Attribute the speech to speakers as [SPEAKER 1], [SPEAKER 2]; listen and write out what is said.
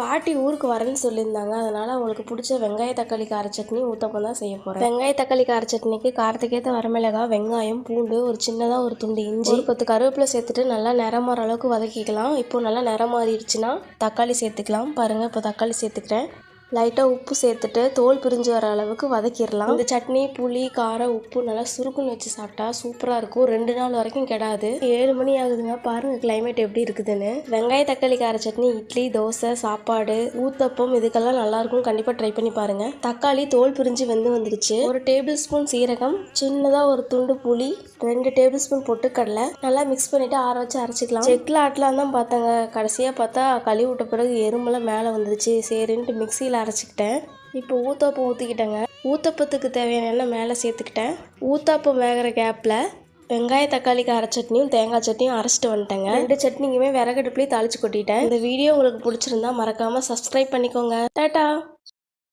[SPEAKER 1] பாட்டி ஊருக்கு வரேன்னு சொல்லியிருந்தாங்க. அதனால் அவங்களுக்கு பிடிச்ச வெங்காய தக்காளி கார சட்னி ஊத்தப்பம் தான் செய்ய போகிறேன். வெங்காய தக்காளி கார சட்னிக்கு காரத்துக்கேற்ற வரமிளகாய், வெங்காயம், பூண்டு, ஒரு சின்னதாக ஒரு துண்டு இஞ்சி, ஒரு கொத்து கருவேப்பிலை சேர்த்துட்டு நல்லா நிறம் மாற அளவுக்கு வதக்கிக்கலாம். இப்போ நல்லா நிறம் மாறிடுச்சுன்னா தக்காளி சேர்த்துக்கலாம். பாருங்கள், இப்போ தக்காளி சேர்த்துக்கிறேன். லைட்டாக உப்பு சேர்த்துட்டு தோல் பிரிஞ்சு வர அளவுக்கு வதக்கிடலாம். இந்த சட்னி புளி காரம் உப்பு நல்லா சுருக்குன்னு வச்சு சாப்பிட்டா சூப்பராக இருக்கும். 2 நாள் வரைக்கும் கெடாது. 7 மணி ஆகுதுங்க, பாருங்க கிளைமேட் எப்படி இருக்குதுன்னு. வெங்காய தக்காளி கார சட்னி இட்லி, தோசை, சாப்பாடு, ஊத்தப்பம் இதுக்கெல்லாம் நல்லாயிருக்கும். கண்டிப்பாக ட்ரை பண்ணி பாருங்க. தக்காளி தோல் பிரிஞ்சு வெந்து வந்துடுச்சு. 1 டேபிள் ஸ்பூன் சீரகம், சின்னதாக ஒரு துண்டு புளி, 2 டேபிள் ஸ்பூன் பொட்டுக்கடலை நல்லா மிக்ஸ் பண்ணிவிட்டு ஆற வச்சு அரைச்சிக்கலாம். செக்கில் ஆட்டலாம் தான் பார்த்தாங்க. கடைசியாக பார்த்தா கழுவி விட்ட பிறகு எறும்பெல்லாம் மேலே வந்துடுச்சு. சரின்ட்டு மிக்சியில் அரைச்சிக்கிட்டேன். இப்போ ஊத்தப்பம் ஊற்றிக்கிட்டேங்க. ஊத்தப்பத்துக்கு தேவையான எண்ணெய் மேலே சேர்த்துக்கிட்டேன். ஊத்தப்பம் வேகிற கேப்பில் வெங்காய தக்காளி கார சட்னியும் தேங்காய் சட்னியும் அரைச்சிட்டு வந்துட்டேங்க. 2 சட்னிக்குமே விறகடுப்புலேயே தாளிச்சு கொட்டிட்டேன். இந்த வீடியோ உங்களுக்கு பிடிச்சிருந்தா மறக்காமல் சப்ஸ்கிரைப் பண்ணிக்கோங்க. டாட்டா.